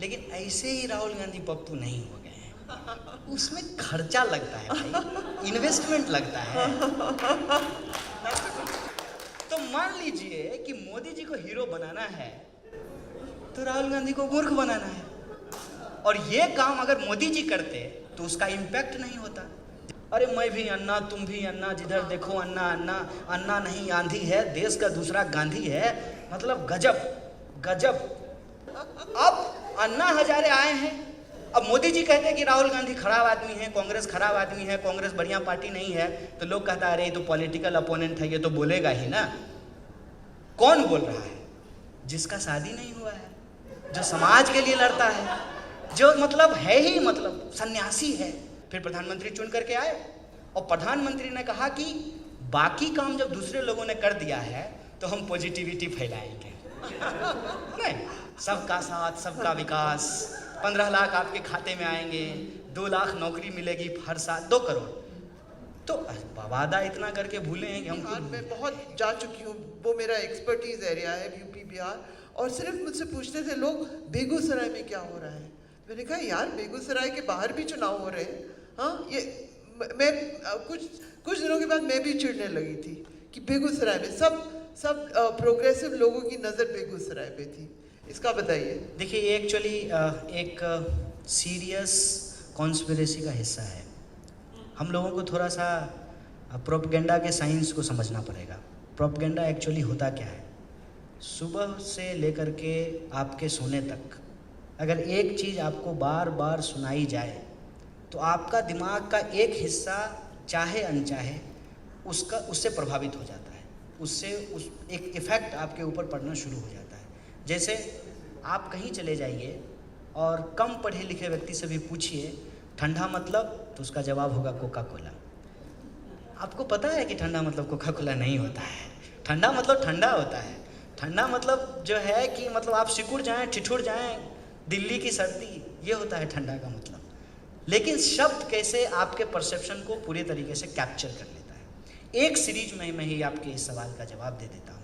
लेकिन ऐसे ही राहुल गांधी पप्पू नहीं हो गए हैं। उसमें खर्चा लगता है भाई, इन्वेस्टमेंट लगता है। तो मान लीजिए कि मोदी जी को हीरो बनाना है तो राहुल गांधी को मूर्ख बनाना है, और ये काम अगर मोदी जी करते तो उसका इम्पैक्ट नहीं होता। अरे मैं भी अन्ना, तुम भी अन्ना, जिधर देखो अन्ना अन्ना, अन्ना नहीं आंधी है, देश का दूसरा गांधी है। मतलब गजब गजब। अब अन्ना हजारे आए हैं, अब मोदी जी कहते हैं कि राहुल गांधी खराब आदमी है, कांग्रेस खराब आदमी है, कांग्रेस बढ़िया पार्टी नहीं है, तो लोग कहता है अरे ये तो पॉलिटिकल अपोनेंट है, ये तो बोलेगा ही ना। कौन बोल रहा है? जिसका शादी नहीं हुआ है, जो समाज के लिए लड़ता है, जो मतलब है ही मतलब सन्यासी है। फिर प्रधानमंत्री चुन करके आए और प्रधानमंत्री ने कहा कि बाकी काम जब दूसरे लोगों ने कर दिया है तो हम पॉजिटिविटी फैलाएंगे। नहीं, सबका साथ सबका विकास, 15 लाख आपके खाते में आएंगे, 2 लाख नौकरी मिलेगी हर साल, 2 करोड़। तो वादा इतना करके भूले हैं कि हम बिहार में बहुत जा चुकी हूँ, वो मेरा एक्सपर्टीज एरिया है, यूपी बिहार। और सिर्फ मुझसे पूछते थे लोग बेगूसराय में क्या हो रहा है। मैंने कहा यार बेगूसराय के बाहर भी चुनाव हो रहे हैं। हाँ, ये मैं कुछ दिनों के बाद मैं भी चिढ़ने लगी थी कि बेगूसराय में सब प्रोग्रेसिव लोगों की नज़र बेगूसराय पे थी। इसका बताइए। देखिए, ये एक्चुअली एक सीरियस कॉन्स्पिरेसी का हिस्सा है। हम लोगों को थोड़ा सा प्रोपेगेंडा के साइंस को समझना पड़ेगा। प्रोपेगेंडा एक्चुअली होता क्या है? सुबह से लेकर के आपके सोने तक अगर एक चीज़ आपको बार बार सुनाई जाए तो आपका दिमाग का एक हिस्सा चाहे अनचाहे उससे प्रभावित हो जाता है, उस एक इफ़ेक्ट आपके ऊपर पड़ना शुरू हो जाता है। जैसे आप कहीं चले जाइए और कम पढ़े लिखे व्यक्ति से भी पूछिए ठंडा मतलब, तो उसका जवाब होगा कोका कोला। आपको पता है कि ठंडा मतलब कोका कोला नहीं होता है। ठंडा मतलब ठंडा होता है। ठंडा मतलब जो है कि मतलब आप सिकुड़ जाएं, ठिठुर जाएं, दिल्ली की सर्दी, ये होता है ठंडा का मतलब। लेकिन शब्द कैसे आपके परसेप्शन को पूरे तरीके से कैप्चर कर लेता है। एक सीरीज में मैं ही आपके इस सवाल का जवाब दे देता हूँ,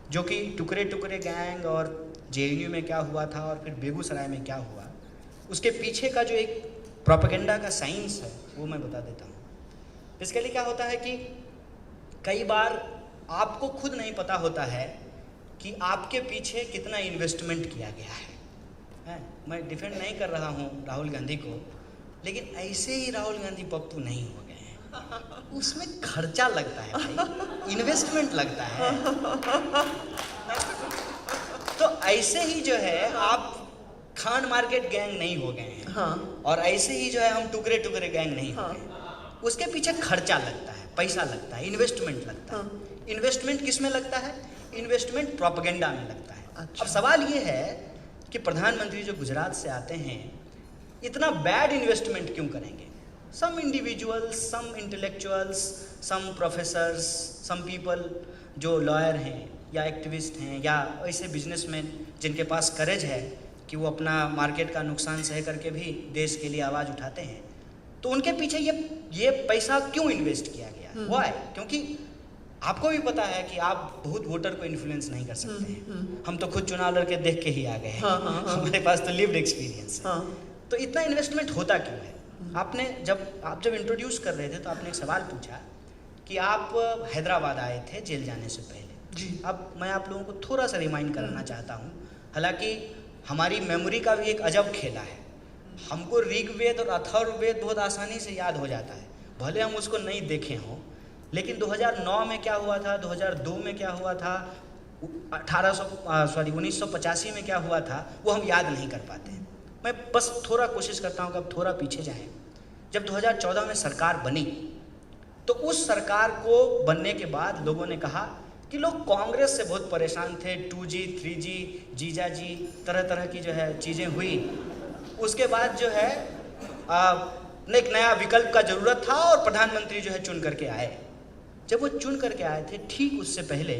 जो कि टुकड़े टुकड़े गैंग और जेएनयू में क्या हुआ था और फिर बेगूसराय में क्या हुआ, उसके पीछे का जो एक प्रोपेगेंडा का साइंस है वो मैं बता देता हूँ। इसके लिए क्या होता है कि कई बार आपको खुद नहीं पता होता है कि आपके पीछे कितना इन्वेस्टमेंट किया गया है। मैं डिफेंड नहीं कर रहा हूँ राहुल गांधी को, लेकिन ऐसे ही राहुल गांधी पप्पू नहीं हो गए हैं। उसमें खर्चा लगता है भाई, इन्वेस्टमेंट लगता है। तो ऐसे ही जो है आप खान मार्केट गैंग नहीं हो गए हैं। हाँ। और ऐसे ही जो है हम टुकड़े टुकड़े गैंग नहीं हो गए। उसके पीछे खर्चा लगता है, पैसा लगता है, इन्वेस्टमेंट लगता है। इन्वेस्टमेंट किस में लगता है? इन्वेस्टमेंट प्रोपेगेंडा में लगता है। अच्छा। अब सवाल ये है कि प्रधानमंत्री जो गुजरात से आते हैं इतना बैड इन्वेस्टमेंट क्यों करेंगे? सम इंडिविजुअल्स, सम इंटेलेक्चुअल्स, सम प्रोफेसर्स, सम पीपल जो लॉयर हैं या एक्टिविस्ट हैं या ऐसे बिजनेसमैन जिनके पास करेज है कि वो अपना मार्केट का नुकसान सह करके भी देश के लिए आवाज़ उठाते हैं, तो उनके पीछे ये पैसा क्यों इन्वेस्ट किया गया? वाई? क्योंकि आपको भी पता है कि आप बहुत वोटर को इन्फ्लुएंस नहीं कर सकते हैं। हम तो खुद चुनाव लड़के देख के ही आ गए हैं। हमारे पास तो लिव्ड एक्सपीरियंस है। तो इतना इन्वेस्टमेंट होता क्यों है? आप जब इंट्रोड्यूस कर रहे थे तो आपने एक सवाल पूछा कि आप हैदराबाद आए थे जेल जाने से पहले जी। अब मैं आप लोगों को थोड़ा सा रिमाइंड कराना चाहता हूँ। हालांकि हमारी मेमोरी का भी एक अजब खेला है। हमको ऋग्वेद और अथर्ववेद बहुत आसानी से याद हो जाता है, भले हम उसको नहीं देखे हों। लेकिन 2009 में क्या हुआ था, 2002 में क्या हुआ था, 1985 में क्या हुआ था, वो हम याद नहीं कर पाते हैं। मैं बस थोड़ा कोशिश करता हूँ कि अब थोड़ा पीछे जाएं। जब 2014 में सरकार बनी तो उस सरकार को बनने के बाद लोगों ने कहा कि लोग कांग्रेस से बहुत परेशान थे। 2G 3G जीजा जी तरह तरह की जो है चीज़ें हुई। उसके बाद जो है एक नया विकल्प का ज़रूरत था और प्रधानमंत्री जो है चुन करके आए। जब वो चुन करके आए थे ठीक उससे पहले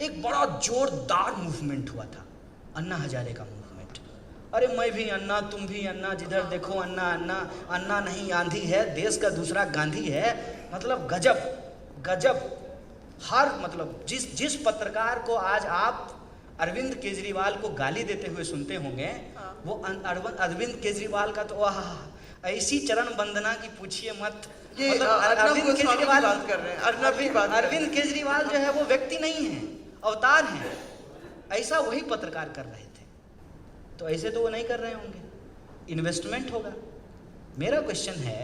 एक बड़ा जोरदार मूवमेंट हुआ था, अन्ना हजारे का मूवमेंट। अरे मैं भी अन्ना, तुम भी अन्ना, जिधर देखो अन्ना अन्ना, अन्ना नहीं आंधी है, देश का दूसरा गांधी है। मतलब गजब गजब। हर मतलब जिस पत्रकार को आज आप अरविंद केजरीवाल को गाली देते हुए सुनते होंगे, वो अरविंद केजरीवाल का तो वाह, ऐसी चरण वंदना की पूछिए मत। ये मतलब अर्नब गोस्वामी की बात कर रहे हैं, अर्नब की बात कर रहे हैं। अरविंद केजरीवाल जो है वो व्यक्ति नहीं है, अवतार है। ऐसा वही पत्रकार कर रहे थे, तो ऐसे तो वो नहीं कर रहे होंगे, इन्वेस्टमेंट होगा। मेरा क्वेश्चन है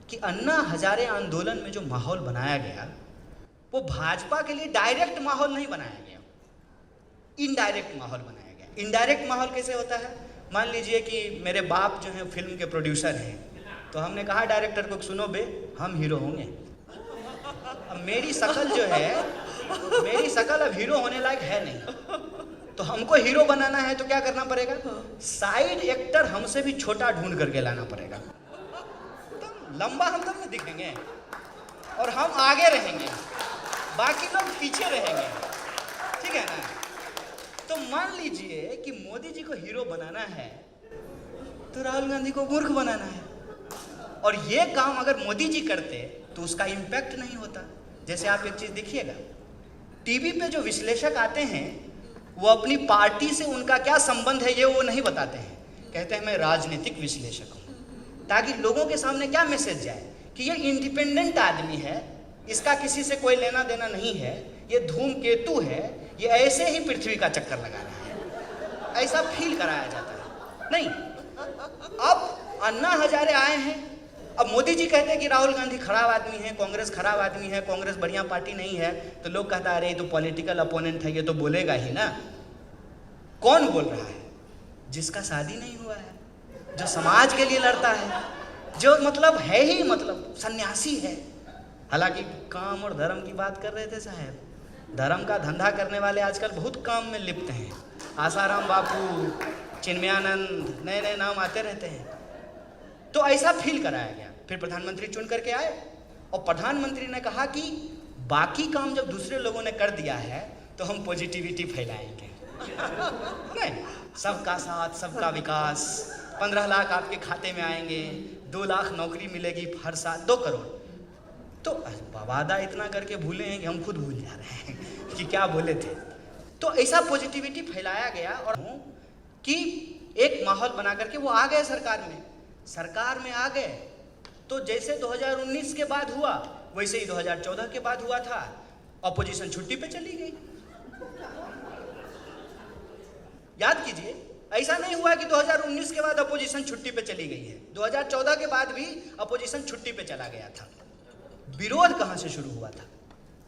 कि अन्ना हजारे आंदोलन में जो माहौल बनाया गया वो भाजपा के लिए डायरेक्ट माहौल नहीं बनाया गया, इनडायरेक्ट माहौल बनाया गया। इनडायरेक्ट माहौल कैसे होता है? मान लीजिए कि मेरे बाप जो है फिल्म के प्रोड्यूसर हैं, तो हमने कहा डायरेक्टर को सुनो बे हम हीरो होंगे। अब मेरी शक्ल जो है, मेरी शक्ल अब हीरो होने लायक है नहीं, तो हमको हीरो बनाना है तो क्या करना पड़ेगा? साइड एक्टर हमसे भी छोटा ढूंढ करके लाना पड़ेगा। लंबा हम तब में दिखेंगे और हम आगे रहेंगे, बाकी लोग पीछे रहेंगे, ठीक है ना? तो मान लीजिए कि मोदी जी को हीरो बनाना है तो राहुल गांधी को मूर्ख बनाना है, और ये काम अगर मोदी जी करते तो उसका इम्पैक्ट नहीं होता। जैसे आप एक चीज देखिएगा, टीवी पे जो विश्लेषक आते हैं वो अपनी पार्टी से उनका क्या संबंध है ये वो नहीं बताते हैं, कहते हैं मैं राजनीतिक विश्लेषक हूँ, ताकि लोगों के सामने क्या मैसेज जाए कि ये इंडिपेंडेंट आदमी है, इसका किसी से कोई लेना देना नहीं है, ये धूमकेतु है, ये ऐसे ही पृथ्वी का चक्कर लगा रहा है, ऐसा फील कराया जाता है। नहीं, अब अन्ना हजारे आए हैं, अब मोदी जी कहते हैं कि राहुल गांधी खराब आदमी है, कांग्रेस खराब आदमी है, कांग्रेस बढ़िया पार्टी नहीं है, तो लोग कहता है अरे ये तो पॉलिटिकल अपोनेंट है, ये तो बोलेगा ही ना। कौन बोल रहा है? जिसका शादी नहीं हुआ है, जो समाज के लिए लड़ता है, जो मतलब है ही मतलब सन्यासी है। हालांकि काम और धर्म की बात कर रहे थे साहब, धर्म का धंधा करने वाले आजकल बहुत काम में लिप्त हैं, आसाराम बापू, चिन्मयानंद, नए नए नाम आते रहते हैं। तो ऐसा फील कराया गया। फिर प्रधानमंत्री चुन करके आए और प्रधानमंत्री ने कहा कि बाकी काम जब दूसरे लोगों ने कर दिया है तो हम पॉजिटिविटी फैलाएंगे। नहीं, सबका साथ सबका विकास, 15 लाख आपके खाते में आएंगे, 2 लाख नौकरी मिलेगी हर साल, 2 करोड़। तो वादा इतना करके भूले हैं कि हम खुद भूल जा रहे हैं कि क्या बोले थे। तो ऐसा पॉजिटिविटी फैलाया गया और कि एक माहौल बना करके वो आ गए सरकार में आ गए। तो जैसे 2019 के बाद हुआ वैसे ही 2014 के बाद हुआ था, ऑपोजिशन छुट्टी पे चली गई। याद कीजिए, ऐसा नहीं हुआ कि 2019 के बाद अपोजिशन छुट्टी पे चली गई है, 2014 के बाद भी अपोजिशन छुट्टी पे चला गया था। विरोध कहां से शुरू हुआ था?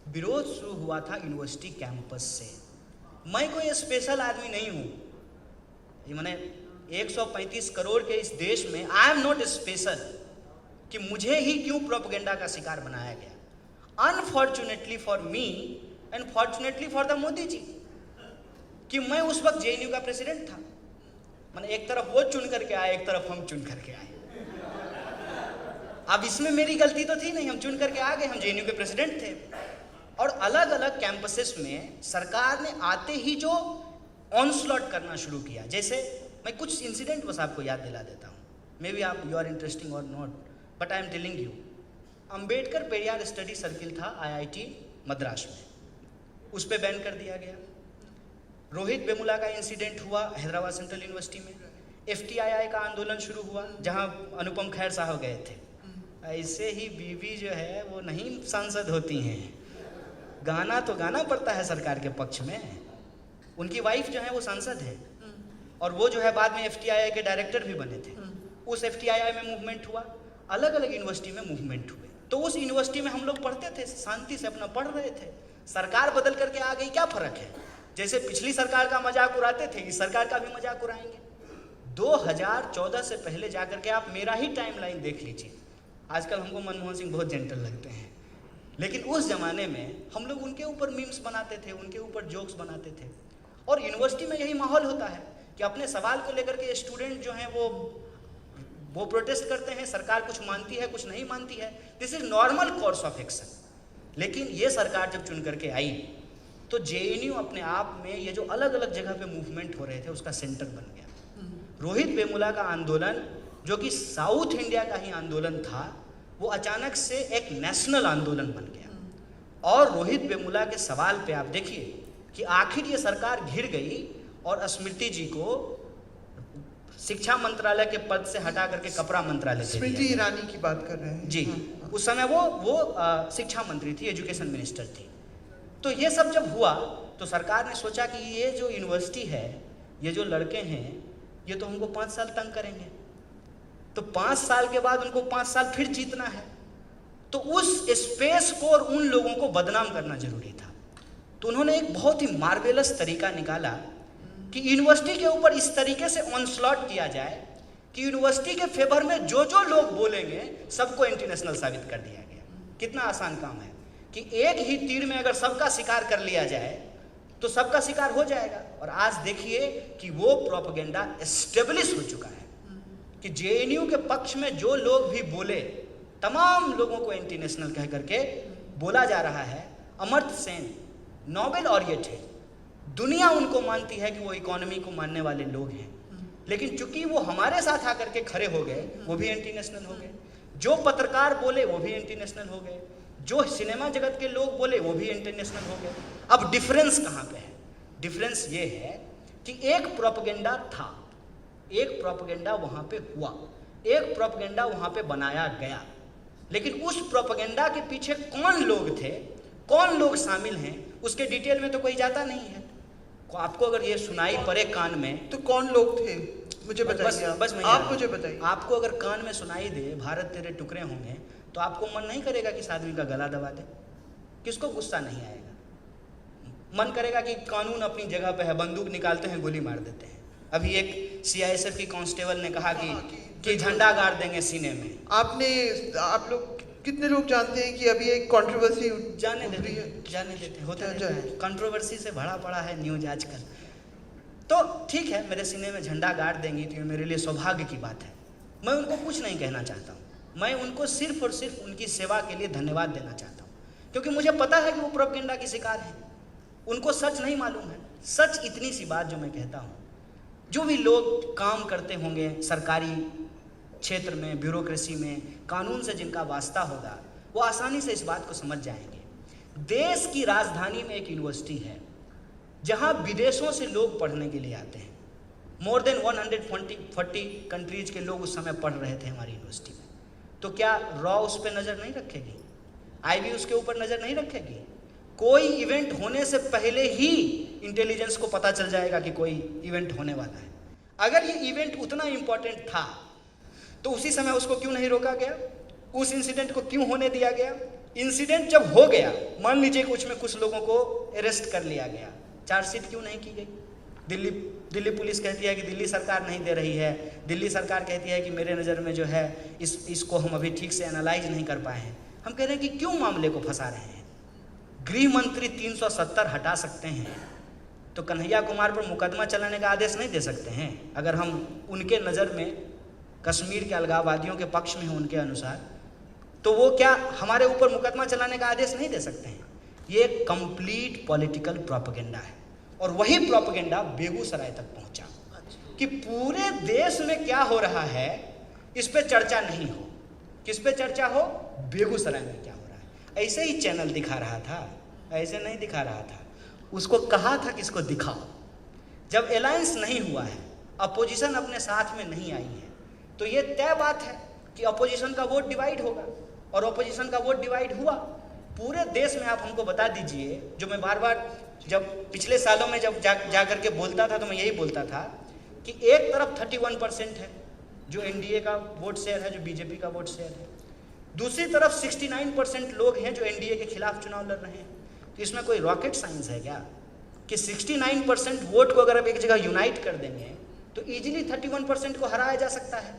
विरोध शुरू हुआ था यूनिवर्सिटी कैंपस से। मैं कोई स्पेशल आदमी नहीं हूं, ये मैंने 135 करोड़ के इस देश में आई एम नॉट स्पेशल कि मुझे ही क्यों प्रोपेगेंडा का शिकार बनाया गया। Unfortunately for me and fortunately for the Modi ji कि मैं उस वक्त जेएनयू का प्रेसिडेंट था। मैंने एक तरफ वो चुन करके आए, एक तरफ हम चुन करके आए। अब इसमें मेरी गलती तो थी नहीं, हम चुन करके आ गए, हम जेएनयू के प्रेसिडेंट थे। और अलग अलग कैंपसेस में सरकार ने आते ही जो ऑनस्लॉट करना शुरू किया, जैसे मैं कुछ इंसिडेंट बस आपको याद दिला देता हूँ, मे बी आप यू आर इंटरेस्टिंग और not, but I am telling you. Ambedkar Periyar study circle था IIT मद्रास में, उस पर बैन कर दिया गया। रोहित वेमुला का इंसिडेंट हुआ हैदराबाद सेंट्रल यूनिवर्सिटी में। FTII का आंदोलन शुरू हुआ जहां अनुपम खैर साहब गए थे। ऐसे ही बीवी जो है वो नहीं सांसद होती हैं, गाना तो गाना पड़ता है सरकार के पक्ष में। उनकी वाइफ जो है वो सांसद है और वो जो है बाद में FTII के डायरेक्टर भी बने थे। उस FTII में मूवमेंट हुआ, अलग अलग यूनिवर्सिटी में मूवमेंट हुए। तो उस यूनिवर्सिटी में हम लोग पढ़ते थे, शांति से अपना पढ़ रहे थे। सरकार बदल करके आ गई, क्या फर्क है? जैसे पिछली सरकार का मजाक उड़ाते थे, इस सरकार का भी मजाक उड़ाएंगे। 2014 से पहले जाकर के आप मेरा ही टाइमलाइन देख लीजिए। आजकल हमको मनमोहन सिंह बहुत जेंटल लगते हैं, लेकिन उस जमाने में हम लोग उनके ऊपर मीम्स बनाते थे, उनके ऊपर जोक्स बनाते थे। और यूनिवर्सिटी में यही माहौल होता है कि अपने सवाल को लेकर के स्टूडेंट जो हैं वो प्रोटेस्ट करते हैं, सरकार कुछ मानती है कुछ नहीं मानती है, this is normal course of action. लेकिन ये सरकार जब चुन करके आई तो जेएनयू अपने आप में ये जो अलग अलग जगह पे मूवमेंट हो रहे थे उसका सेंटर बन गया। रोहित वेमुला का आंदोलन जो कि साउथ इंडिया का ही आंदोलन था, वो अचानक से एक नेशनल आंदोलन बन गया। और रोहित वेमुला के सवाल पे आप देखिए कि आखिर ये सरकार घिर गई और स्मृति जी को शिक्षा मंत्रालय के पद से हटा करके कपड़ा मंत्रालय दे दिया स्मृति गया। ईरानी की बात कर रहे हैं जी, हाँ। उस समय वो शिक्षा मंत्री थी, एजुकेशन मिनिस्टर थी। तो ये सब जब हुआ तो सरकार ने सोचा कि ये जो यूनिवर्सिटी है, ये जो लड़के हैं, ये तो हमको 5 साल तंग करेंगे, तो 5 साल के बाद उनको 5 साल फिर जीतना है, तो उस स्पेस को और उन लोगों को बदनाम करना जरूरी था। तो उन्होंने एक बहुत ही मार्वेलस तरीका निकाला कि यूनिवर्सिटी के ऊपर इस तरीके से ऑनस्लॉट किया जाए कि यूनिवर्सिटी के फेवर में जो जो लोग बोलेंगे सबको इंटरनेशनल साबित कर दिया गया। कितना आसान काम है कि एक ही तीर में अगर सबका शिकार कर लिया जाए तो सबका शिकार हो जाएगा। और आज देखिए कि वो प्रोपेगेंडा एस्टेब्लिश हो चुका है कि जेएनयू के पक्ष में जो लोग भी बोले, तमाम लोगों को इंटरनेशनल कह करके बोला जा रहा है। अमर्त्य सेन नोबेल ऑरिएट है, दुनिया उनको मानती है कि वो इकोनॉमी को मानने वाले लोग हैं, लेकिन चूंकि वो हमारे साथ आकर के खड़े हो गए, वो भी इंटरनेशनल हो गए। जो पत्रकार बोले वो भी इंटरनेशनल हो गए, जो सिनेमा जगत के लोग बोले वो भी इंटरनेशनल हो गए। अब डिफरेंस कहाँ पे है? डिफरेंस ये है कि एक प्रोपेगेंडा था, एक प्रोपेगेंडा वहाँ पे हुआ, एक प्रोपेगेंडा वहाँ पे बनाया गया, लेकिन उस प्रोपेगेंडा के पीछे कौन लोग थे, कौन लोग शामिल हैं, उसके डिटेल में तो कोई जाता नहीं है। आपको अगर ये सुनाई पड़े कान में, तो कौन लोग थे मुझे बताइए। बस आप मुझे बताइए। आपको अगर कान में सुनाई दे भारत तेरे टुकड़े होंगे, तो आपको मन नहीं करेगा कि इस आदमी का गला दबा दे? किसको गुस्सा नहीं आएगा? मन करेगा कि कानून अपनी जगह पे है, बंदूक निकालते हैं, गोली मार देते हैं। अभी एक सीआईएसएफ की कांस्टेबल ने कहा कि झंडा गाड़ देंगे सीने में। आप लोग कितने लोग जानते हैं कि अभी एक कंट्रोवर्सी जाने देते होता है, कंट्रोवर्सी से भरा पड़ा है न्यूज आजकल। तो ठीक है, मेरे सीने में झंडा गाड़ देंगी तो ये मेरे लिए सौभाग्य की बात है। मैं उनको कुछ नहीं कहना चाहता हूँ, मैं उनको सिर्फ और सिर्फ उनकी सेवा के लिए धन्यवाद देना चाहता हूँ, क्योंकि मुझे पता है कि वो प्रोपेगेंडा की शिकार है, उनको सच नहीं मालूम है। सच इतनी सी बात जो मैं कहता हूँ, जो भी लोग काम करते होंगे सरकारी क्षेत्र में, ब्यूरोक्रेसी में, कानून से जिनका वास्ता होगा, वो आसानी से इस बात को समझ जाएंगे। देश की राजधानी में एक यूनिवर्सिटी है जहां विदेशों से लोग पढ़ने के लिए आते हैं। मोर देन 140 कंट्रीज के लोग उस समय पढ़ रहे थे हमारी यूनिवर्सिटी में। तो क्या रॉ उस पर नज़र नहीं रखेगी? आईबी उसके ऊपर नज़र नहीं रखेगी? कोई इवेंट होने से पहले ही इंटेलिजेंस को पता चल जाएगा कि कोई इवेंट होने वाला है। अगर ये इवेंट उतना इंपॉर्टेंट था तो उसी समय उसको क्यों नहीं रोका गया? उस इंसिडेंट को क्यों होने दिया गया? इंसिडेंट जब हो गया, मान लीजिए कुछ में कुछ लोगों को अरेस्ट कर लिया गया, चार्जशीट क्यों नहीं की गई? दिल्ली पुलिस कहती है कि दिल्ली सरकार नहीं दे रही है, दिल्ली सरकार कहती है कि मेरे नज़र में जो है इसको हम अभी ठीक से एनालाइज नहीं कर पाए हैं। हम कह रहे हैं कि क्यों मामले को फंसा रहे हैं? गृह मंत्री 370 हटा सकते हैं तो कन्हैया कुमार पर मुकदमा चलाने का आदेश नहीं दे सकते हैं? अगर हम उनके नज़र में कश्मीर के अलगाववादियों के पक्ष में हैं उनके अनुसार, तो वो क्या हमारे ऊपर मुकदमा चलाने का आदेश नहीं दे सकते हैं? ये एक कंप्लीट पॉलिटिकल प्रोपेगेंडा है। और वही प्रोपेगेंडा बेगूसराय तक पहुंचा कि पूरे देश में क्या हो रहा है इस पे चर्चा नहीं हो। किस पे चर्चा हो? बेगूसराय में क्या हो रहा है। ऐसे ही चैनल दिखा रहा था, ऐसे नहीं दिखा रहा था। उसको कहा था कि इसको दिखाओ। जब अलायंस नहीं हुआ है, अपोजिशन अपने साथ में नहीं आई है, तो ये तय बात है कि अपोजिशन का वोट डिवाइड होगा। और अपोजिशन का वोट डिवाइड हुआ। पूरे देश में आप हमको बता दीजिए, जो मैं बार बार जब पिछले सालों में जब जा करके बोलता था तो मैं यही बोलता था कि एक तरफ 31% है जो एनडीए का वोट शेयर है, जो बीजेपी का वोट शेयर है, दूसरी तरफ 69% लोग हैं जो एनडीए के खिलाफ चुनाव लड़ रहे हैं। तो इसमें कोई रॉकेट साइंस है क्या कि 69% वोट को अगर आप एक जगह यूनाइट कर देंगे तो इजीली 31% को हराया जा सकता है?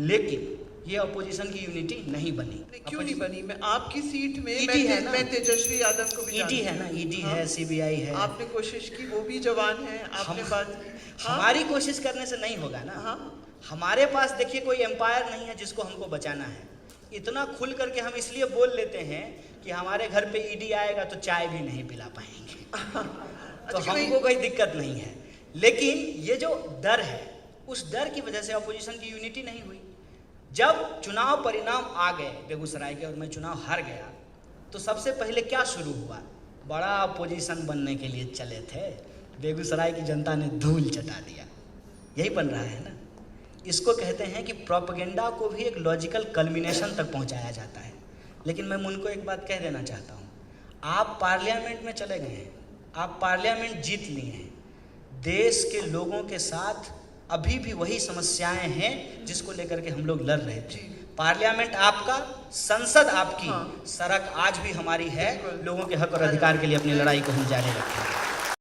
लेकिन ये अपोजिशन की यूनिटी नहीं बनी। क्यों नहीं बनी? मैं आपकी सीट में ईडी है ना, मैं तेजस्वी यादव को भी ईडी है ना, ईडी है, सीबीआई है। आपने कोशिश की, वो भी जवान है, आपने बात की। हमारी कोशिश करने से नहीं होगा ना। हमारे पास देखिए कोई एम्पायर नहीं है जिसको हमको बचाना है। इतना खुल करके हम इसलिए बोल लेते हैं कि हमारे घर पे ईडी आएगा तो चाय भी नहीं पिला पाएंगे। तो हमको कोई दिक्कत नहीं है। लेकिन ये जो डर है, उस डर की वजह से अपोजिशन की यूनिटी नहीं हुई। जब चुनाव परिणाम आ गए बेगूसराय के और मैं चुनाव हार गया, तो सबसे पहले क्या शुरू हुआ? बड़ा अपोजिशन बनने के लिए चले थे, बेगूसराय की जनता ने धूल चटा दिया। यही बन रहा है ना। इसको कहते हैं कि प्रोपेगेंडा को भी एक लॉजिकल कल्मिनेशन तक पहुंचाया जाता है। लेकिन मैं उनको एक बात कह देना चाहता हूँ, आप पार्लियामेंट में चले गए हैं, आप पार्लियामेंट जीत लिए हैं, देश के लोगों के साथ अभी भी वही समस्याएं हैं जिसको लेकर के हम लोग लड़ रहे थे। पार्लियामेंट आपका, संसद आपकी, हाँ। सड़क आज भी हमारी है। बिल्कुल। लोगों के हक और अधिकार के लिए अपनी लड़ाई को हम जारी रखेंगे।